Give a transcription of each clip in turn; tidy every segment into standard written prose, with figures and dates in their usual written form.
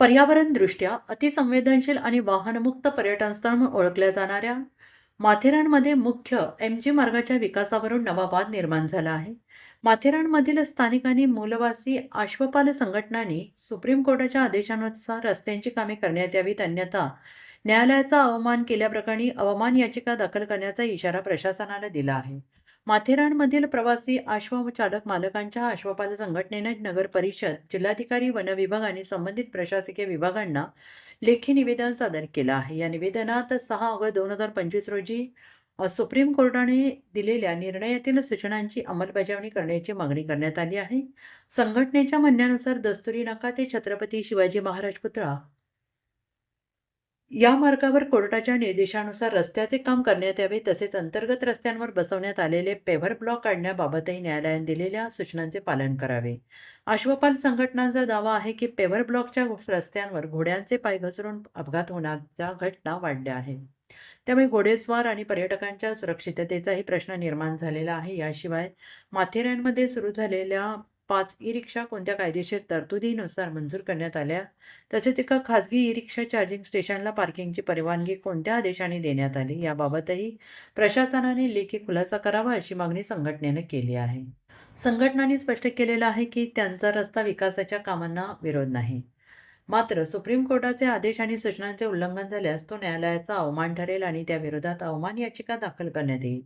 पर्यावरणदृष्ट्या अतिसंवेदनशील आणि वाहनमुक्त पर्यटनस्थळ म्हणून ओळखल्या जाणाऱ्या माथेरानमध्ये मुख्य एम-जी मार्गाच्या विकासावरून नवा वाद निर्माण झाला आहे. माथेरानमधील स्थानिक आणि मूलवासी आश्वपाल संघटनांनी सुप्रीम कोर्टाच्या आदेशानुसार रस्त्यांची कामे करण्यात यावीत, अन्यथा न्यायालयाचा अवमान केल्याप्रकरणी अवमान याचिका दाखल करण्याचा इशारा प्रशासनाला दिला आहे. माथेरानमधील प्रवासी अश्वचालक मालकांच्या अश्वपाल संघटनेने नगर परिषद, जिल्हाधिकारी, वन विभाग आणि संबंधित प्रशासकीय विभागांना लेखी निवेदन सादर केलं आहे. या निवेदनात 6 ऑगस्ट 2025 रोजी सुप्रीम कोर्टाने दिलेल्या निर्णयातील सूचनांची अंमलबजावणी करण्याची मागणी करण्यात आली आहे. संघटनेच्या म्हणण्यानुसार दस्तुरी नाका ते छत्रपती शिवाजी महाराज पुतळा या मार्गावर कोर्टाच्या निर्देशानुसार रस्त्याचे काम करण्यात यावे, तसेच अंतर्गत रस्त्यांवर बसवण्यात आलेले पेव्हर ब्लॉक काढण्याबाबतही न्यायालयाने दिलेल्या सूचनांचे पालन करावे. अश्वपाल संघटनांचा दावा आहे की पेव्हर ब्लॉकच्या रस्त्यांवर घोड्यांचे पाय घसरून अपघात होण्याच्या घटना वाढल्या आहेत. त्यामुळे घोडेस्वार आणि पर्यटकांच्या सुरक्षिततेचाही प्रश्न निर्माण झालेला आहे. याशिवाय माथेरानमध्ये सुरू झालेल्या 5 ई-रिक्षा कोणत्या कायदेशीर तरतुदीनुसार मंजूर करण्यात आल्या, तसेच एका खासगी ई-रिक्षा चार्जिंग स्टेशनला पार्किंगची परवानगी कोणत्या आदेशाने देण्यात आली, याबाबतही प्रशासनाने लेखी खुलासा करावा अशी मागणी संघटनेने केली आहे. संघटनांनी स्पष्ट केलेलं आहे की त्यांचा रस्ता विकासाच्या कामांना विरोध नाही, मात्र सुप्रीम कोर्टाचे आदेश आणि सूचनांचे उल्लंघन झाल्यास तो न्यायालयाचा अवमान ठरेल आणि त्याविरोधात अवमान याचिका दाखल करण्यात येईल.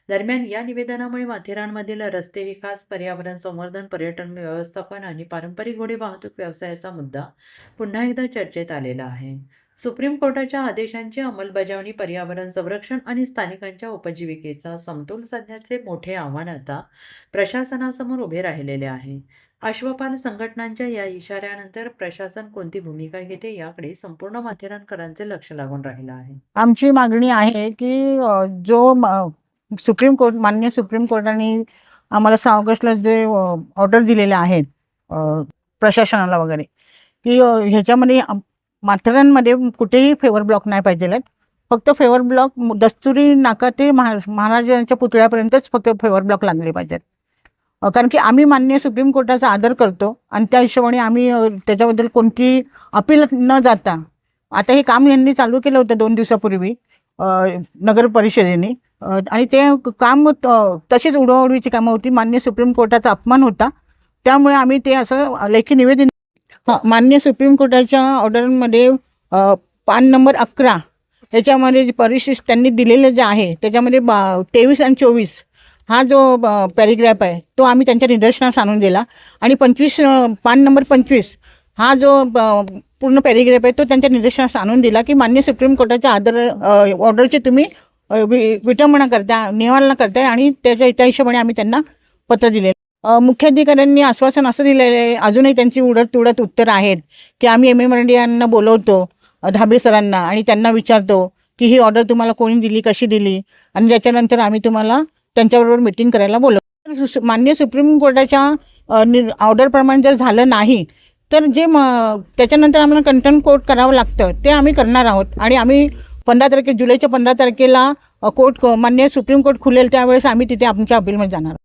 दरम्यान या निवेदनामुळे माथेरानमधील रस्ते विकास, पर्यावरण संवर्धन, पर्यटन व्यवस्थापन आणि पारंपरिक घोडे वाहतूक व्यवसायाचा मुद्दा पुन्हा एकदा चर्चेत आलेला आहे. सुप्रीम कोर्टाच्या आदेशांची अंमलबजावणी, पर्यावरण संरक्षण आणि स्थानिकांच्या उपजीविकेचा समतोल साधण्याचे मोठे आव्हान आता प्रशासनासमोर उभे राहिलेले आहे. अश्वपाल संघटनांच्या या इशाऱ्यानंतर प्रशासन कोणती भूमिका घेते याकडे संपूर्ण माथेरानकरांचे लक्ष लागून राहिलं आहे. आमची मागणी आहे की माननीय सुप्रीम कोर्टाने आम्हाला 6 ऑगस्टला जे ऑर्डर दिलेले आहेत प्रशासनाला वगैरे, की ह्याच्यामध्ये माथेरानमध्ये कुठेही फेवर ब्लॉक नाही पाहिजे आहेत. फक्त फेवर ब्लॉक दस्तुरी नाका ते महाराजांच्या पुतळ्यापर्यंतच फक्त फेवर ब्लॉक लागले पाहिजेत. कारण की आम्ही माननीय सुप्रीम कोर्टाचा आदर करतो आणि त्या हिशोबाने आम्ही त्याच्याबद्दल कोणती अपील न जाता, आता हे काम यांनी चालू केलं होतं 2 दिवसापूर्वी नगर परिषदेने, आणि ते काम तशीच उडवाउडवीची कामं होती. माननीय सुप्रीम कोर्टाचा अपमान होता, त्यामुळे आम्ही ते असं लेखी निवेदन माननीय सुप्रीम कोर्टाच्या ऑर्डरमध्ये पान नंबर 11 ह्याच्यामध्ये परिशिष्ट त्यांनी दिलेलं जे आहे त्याच्यामध्ये 23 आणि 24 हा जो पॅरेग्राफ आहे तो आम्ही त्यांच्या निदर्शनास आणून दिला, आणि पान नंबर 25 हा जो पूर्ण पॅरेग्राफ आहे तो त्यांच्या निदर्शनास आणून दिला की माननीय सुप्रीम कोर्टाच्या ऑर्डरचे तुम्ही विटंबना करता, निवारणा करताय, आणि त्या हिशोबाने आम्ही त्यांना पत्र दिले. मुख्याधिकाऱ्यांनी आश्वासन असं दिलेलं आहे, अजूनही त्यांची उडत उत्तर आहेत की आम्ही एम यांना बोलवतो, धाबे सरांना, आणि त्यांना विचारतो की ही ऑर्डर तुम्हाला कोणी दिली, कशी दिली, आणि त्याच्यानंतर आम्ही तुम्हाला त्यांच्याबरोबर मीटिंग करायला बोलवतो. माननीय सुप्रीम कोर्टाच्या ऑर्डरप्रमाणे जर झालं नाही तर जे त्याच्यानंतर आम्हाला कंटेम्प्ट कोर्ट करावं लागतं ते आम्ही करणार आहोत. आणि आम्ही जुलैच्या 15 तारखेला माननीय सुप्रीम कोर्ट खुलेल त्यावेळेस आम्ही तिथे आमच्या अपीलमध्ये जाणार.